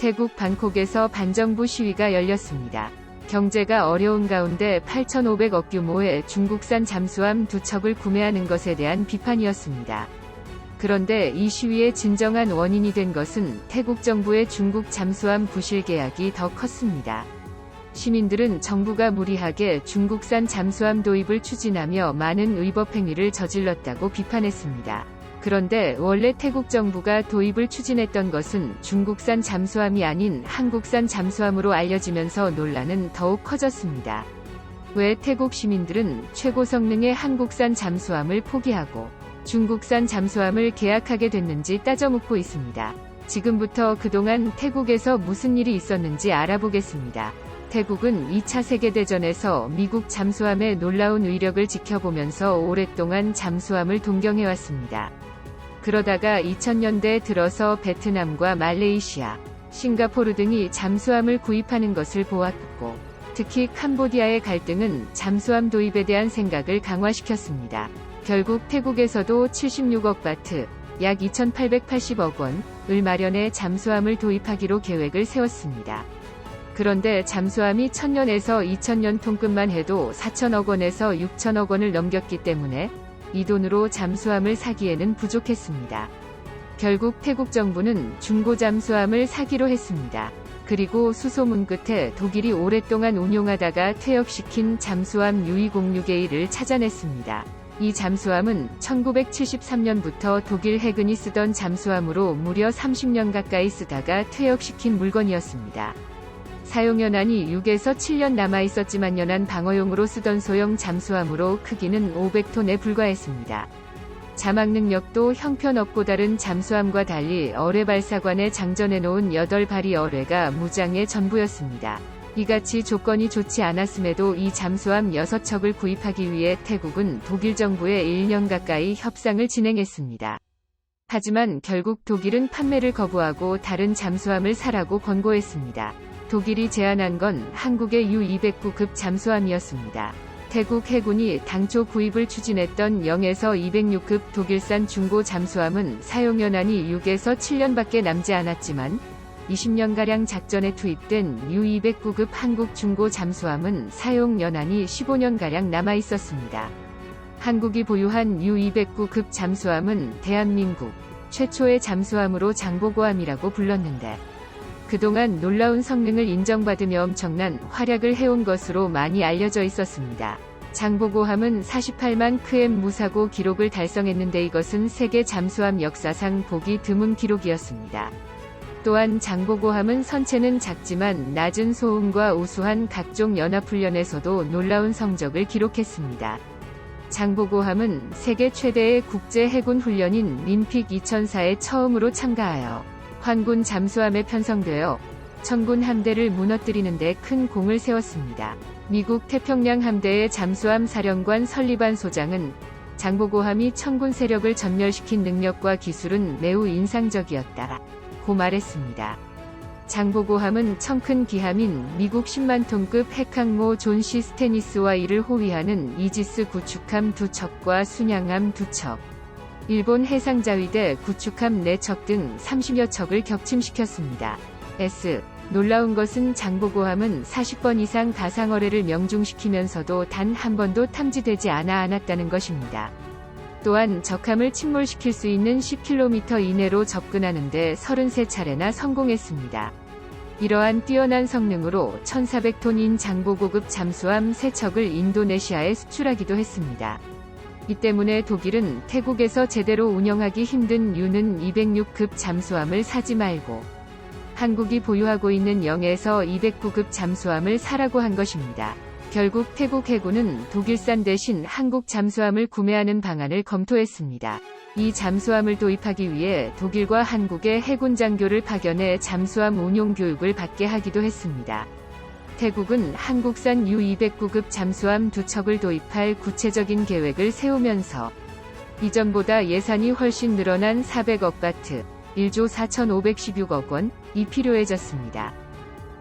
태국 방콕에서 반정부 시위가 열렸습니다. 경제가 어려운 가운데 8,500억 규모의 중국산 잠수함 2척을 구매하는 것에 대한 비판이었습니다. 그런데 이 시위의 진정한 원인이 된 것은 태국 정부의 중국 잠수함 부실 계약이 더 컸습니다. 시민들은 정부가 무리하게 중국산 잠수함 도입을 추진하며 많은 위법 행위를 저질렀다고 비판했습니다. 그런데 원래 태국 정부가 도입을 추진했던 것은 중국산 잠수함이 아닌 한국산 잠수함으로 알려지면서 논란은 더욱 커졌습니다. 왜 태국 시민들은 최고 성능의 한국산 잠수함을 포기하고 중국산 잠수함을 계약하게 됐는지 따져 묻고 있습니다. 지금부터 그동안 태국에서 무슨 일이 있었는지 알아보겠습니다. 태국은 2차 세계대전에서 미국 잠수함의 놀라운 위력을 지켜보면서 오랫동안 잠수함을 동경해왔습니다. 그러다가 2000년대에 들어서 베트남과 말레이시아, 싱가포르 등이 잠수함을 구입하는 것을 보았고, 특히 캄보디아의 갈등은 잠수함 도입에 대한 생각을 강화시켰습니다. 결국 태국에서도 76억 바트, 약 2,880억 원을 마련해 잠수함을 도입하기로 계획을 세웠습니다. 그런데 잠수함이 1000년에서 2000년 통급만 해도 4천억 원에서 6천억 원을 넘겼기 때문에 이 돈으로 잠수함을 사기에는 부족했습니다. 결국 태국 정부는 중고 잠수함을 사기로 했습니다. 그리고 수소문 끝에 독일이 오랫동안 운용하다가 퇴역시킨 잠수함 U206A를 찾아냈습니다. 이 잠수함은 1973년부터 독일 해군이 쓰던 잠수함으로 무려 30년 가까이 쓰다가 퇴역시킨 물건이었습니다. 사용연한이 6에서 7년 남아있었지만 연한 방어용으로 쓰던 소형 잠수함으로 크기는 500톤에 불과했습니다. 자막 능력도 형편없고 다른 잠수함과 달리 어뢰 발사관에 장전해놓은 8발의 어뢰가 무장의 전부였습니다. 이같이 조건이 좋지 않았음에도 이 잠수함 6척을 구입하기 위해 태국은 독일 정부에 1년 가까이 협상을 진행했습니다. 하지만 결국 독일은 판매를 거부하고 다른 잠수함을 사라고 권고했습니다. 독일이 제안한 건 한국의 U209급 잠수함이었습니다. 태국 해군이 당초 구입을 추진했던 0에서 206급 독일산 중고 잠수함은 사용연한이 6에서 7년밖에 남지 않았지만 20년가량 작전에 투입된 U209급 한국 중고 잠수함은 사용연한이 15년가량 남아있었습니다. 한국이 보유한 U209급 잠수함은 대한민국 최초의 잠수함으로 장보고함이라고 불렀는데 그동안 놀라운 성능을 인정받으며 엄청난 활약을 해온 것으로 많이 알려져 있었습니다. 장보고함은 48만 km 무사고 기록을 달성했는데 이것은 세계 잠수함 역사상 보기 드문 기록이었습니다. 또한 장보고함은 선체는 작지만 낮은 소음과 우수한 각종 연합훈련에서도 놀라운 성적을 기록했습니다. 장보고함은 세계 최대의 국제 해군 훈련인 민픽 2004에 처음으로 참가하여 환군 잠수함에 편성되어 청군 함대를 무너뜨리는 데 큰 공을 세웠습니다. 미국 태평양 함대의 잠수함 사령관 설리반 소장은 장보고함이 청군 세력을 전멸시킨 능력과 기술은 매우 인상적이었다고 말했습니다. 장보고함은 청큰 기함인 미국 10만 톤급 핵항모 존 C 스테니스와 이를 호위하는 이지스 구축함 2척과 순양함 2척, 일본 해상자위대 구축함 4척 등 30여 척을 격침시켰습니다. 놀라운 것은 장보고함은 40번 이상 가상어뢰를 명중시키면서도 단 한 번도 탐지되지 않았다는 것입니다. 또한 적함을 침몰시킬 수 있는 10km 이내로 접근하는 데 33차례나 성공했습니다. 이러한 뛰어난 성능으로 1400톤인 장보고급 잠수함 3척을 인도네시아에 수출하기도 했습니다. 이 때문에 독일은 태국에서 제대로 운영하기 힘든 유는 206급 잠수함을 사지 말고 한국이 보유하고 있는 0에서 209급 잠수함을 사라고 한 것입니다. 결국 태국 해군은 독일산 대신 한국 잠수함을 구매하는 방안을 검토했습니다. 이 잠수함을 도입하기 위해 독일과 한국의 해군 장교를 파견해 잠수함 운용 교육을 받게 하기도 했습니다. 태국은 한국산 U209급 잠수함 2척을 도입할 구체적인 계획을 세우면서 이전보다 예산이 훨씬 늘어난 400억 바트, 1조 4,516억 원이 필요해졌습니다.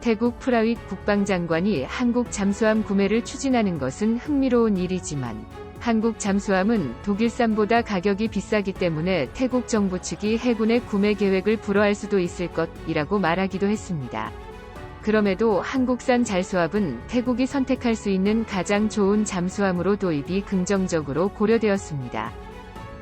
태국 프라윗 국방장관이 한국 잠수함 구매를 추진하는 것은 흥미로운 일이지만 한국 잠수함은 독일산보다 가격이 비싸기 때문에 태국 정부 측이 해군의 구매 계획을 불허할 수도 있을 것이라고 말하기도 했습니다. 그럼에도 한국산 잠수함은 태국이 선택할 수 있는 가장 좋은 잠수함으로 도입이 긍정적으로 고려되었습니다.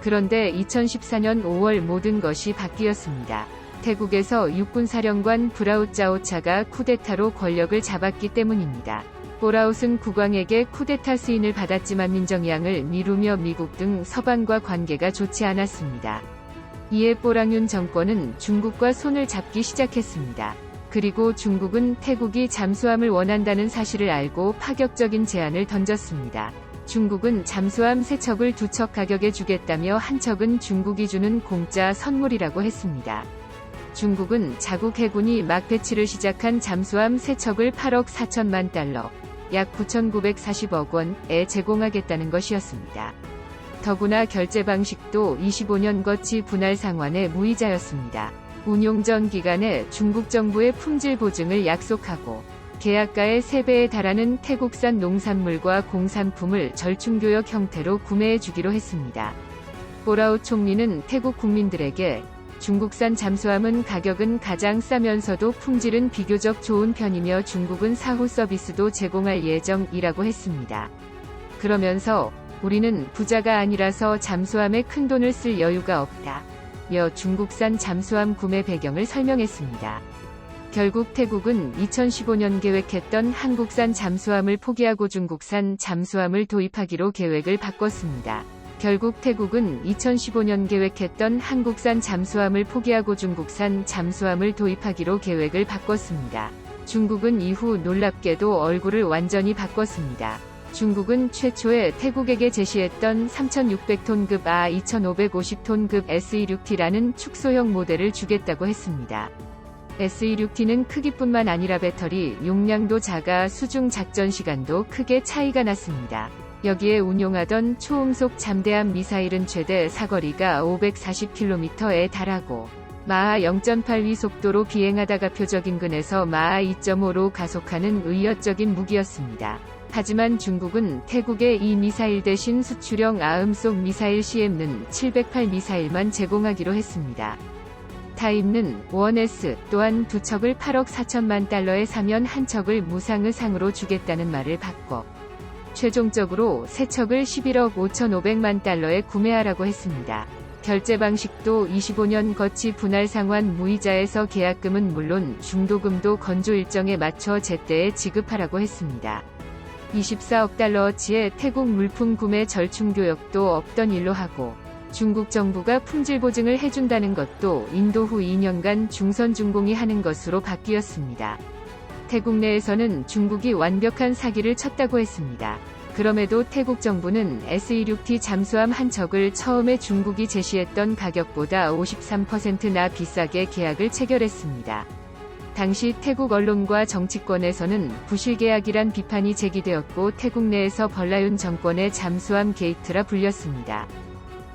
그런데 2014년 5월 모든 것이 바뀌었습니다. 태국에서 육군사령관 브라웃 짜오차가 쿠데타로 권력을 잡았기 때문입니다. 보라웃은 국왕에게 쿠데타 시인을 받았지만 민정이양을 미루며 미국 등 서방과 관계가 좋지 않았습니다. 이에 보랑윤 정권은 중국과 손을 잡기 시작했습니다. 그리고 중국은 태국이 잠수함을 원한다는 사실을 알고 파격적인 제안을 던졌습니다. 중국은 잠수함 3척을 2척 가격에 주겠다며 한 척은 중국이 주는 공짜 선물이라고 했습니다. 중국은 자국 해군이 막 배치를 시작한 잠수함 3척을 8억 4천만 달러, 약 9,940억 원에 제공하겠다는 것이었습니다. 더구나 결제 방식도 25년 거치 분할 상환의 무이자였습니다. 운용 전 기간에 중국 정부의 품질 보증을 약속하고 계약가의 3배에 달하는 태국산 농산물과 공산품을 절충교역 형태로 구매해 주기로 했습니다. 보라웃 총리는 태국 국민들에게 중국산 잠수함은 가격은 가장 싸면서도 품질은 비교적 좋은 편이며 중국은 사후 서비스도 제공할 예정이라고 했습니다. 그러면서 우리는 부자가 아니라서 잠수함에 큰돈을 쓸 여유가 없다. 며 중국산 잠수함 구매 배경을 설명했습니다. 결국 태국은 2015년 계획했던 한국산 잠수함을 포기하고 중국산 잠수함을 도입하기로 계획을 바꿨습니다. 결국 태국은 2015년 계획했던 한국산 잠수함을 포기하고 중국산 잠수함을 도입하기로 계획을 바꿨습니다. 중국은 이후 놀랍게도 얼굴을 완전히 바꿨습니다. 중국은 최초에 태국에게 제시했던 3,600톤급 아 2,550톤급 SE6T라는 축소형 모델을 주겠다고 했습니다. SE6T는 크기뿐만 아니라 배터리 용량도 작아 수중 작전 시간도 크게 차이가 났습니다. 여기에 운용하던 초음속 잠대함 미사일은 최대 사거리가 540km에 달하고 마하 0.8위 속도로 비행하다가 표적 인근에서 마하 2.5로 가속하는 위협적인 무기였습니다. 하지만 중국은 태국에 이 미사일 대신 수출형 아음속 미사일 CM는 708 미사일만 제공하기로 했습니다. 타입는 1S 또한 2척을 8억 4천만 달러에 사면 한 척을 무상의상으로 주겠다는 말을 바꿔 최종적으로 3척을 11억 5,500만 달러에 구매하라고 했습니다. 결제 방식도 25년 거치 분할 상환 무이자에서 계약금은 물론 중도금도 건조 일정에 맞춰 제때에 지급하라고 했습니다. 24억 달러어치의 태국 물품 구매 절충 교역도 없던 일로 하고 중국 정부가 품질 보증을 해준다는 것도 인도 후 2년간 중선중공이 하는 것으로 바뀌었습니다. 태국 내에서는 중국이 완벽한 사기를 쳤다고 했습니다. 그럼에도 태국 정부는 SE6T 잠수함 한 척을 처음에 중국이 제시했던 가격보다 53%나 비싸게 계약을 체결했습니다. 당시 태국 언론과 정치권에서는 부실계약이란 비판이 제기되었고 태국 내에서 벌라윤 정권의 잠수함 게이트라 불렸습니다.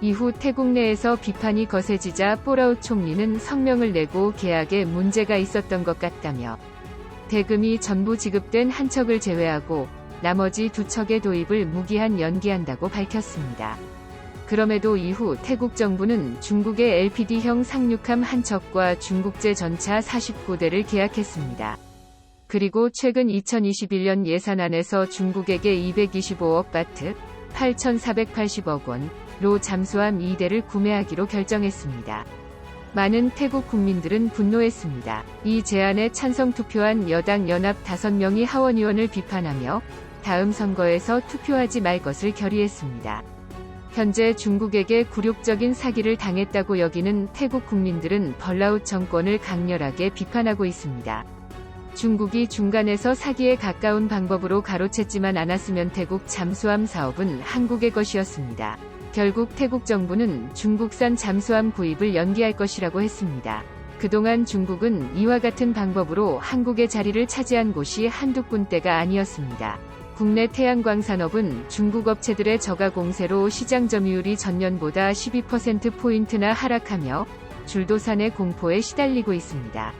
이후 태국 내에서 비판이 거세지자 보라웃 총리는 성명을 내고 계약에 문제가 있었던 것 같다며 대금이 전부 지급된 한 척을 제외하고 나머지 2척의 도입을 무기한 연기한다고 밝혔습니다. 그럼에도 이후 태국 정부는 중국의 LPD형 상륙함 한 척과 중국제 전차 49대를 계약했습니다. 그리고 최근 2021년 예산안에서 중국에게 225억 바트, 8,480억 원로 잠수함 2대를 구매하기로 결정했습니다. 많은 태국 국민들은 분노했습니다. 이 제안에 찬성 투표한 여당 연합 5명이 하원의원을 비판하며 다음 선거에서 투표하지 말 것을 결의했습니다. 현재 중국에게 굴욕적인 사기를 당했다고 여기는 태국 국민들은 벌라웃 정권을 강렬하게 비판하고 있습니다. 중국이 중간에서 사기에 가까운 방법으로 가로챘지만 않았으면 태국 잠수함 사업은 한국의 것이었습니다. 결국 태국 정부는 중국산 잠수함 구입을 연기할 것이라고 했습니다. 그동안 중국은 이와 같은 방법으로 한국의 자리를 차지한 곳이 한두 군데가 아니었습니다. 국내 태양광 산업은 중국 업체들의 저가 공세로 시장 점유율이 전년보다 12%포인트나 하락하며 줄도산의 공포에 시달리고 있습니다.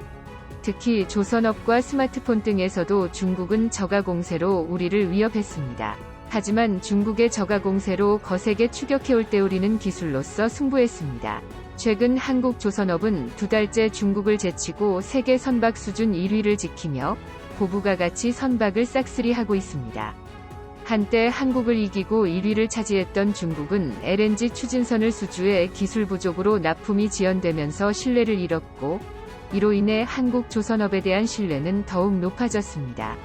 특히 조선업과 스마트폰 등에서도 중국은 저가 공세로 우리를 위협했습니다. 하지만 중국의 저가 공세로 거세게 추격해올 때 우리는 기술로서 승부했습니다. 최근 한국조선업은 2달째 중국을 제치고 세계 선박 수준 1위를 지키며 보부가 같이 선박을 싹쓸이하고 있습니다. 한때 한국을 이기고 1위를 차지했던 중국은 LNG 추진선을 수주해 기술 부족으로 납품이 지연되면서 신뢰를 잃었고, 이로 인해 한국조선업에 대한 신뢰는 더욱 높아졌습니다.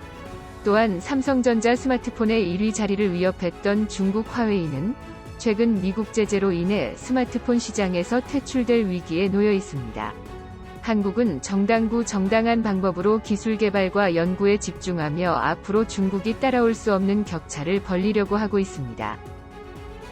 또한 삼성전자 스마트폰의 1위 자리를 위협했던 중국 화웨이는 최근 미국 제재로 인해 스마트폰 시장에서 퇴출될 위기에 놓여 있습니다. 한국은 정당한 방법으로 기술 개발과 연구에 집중하며 앞으로 중국이 따라올 수 없는 격차를 벌리려고 하고 있습니다.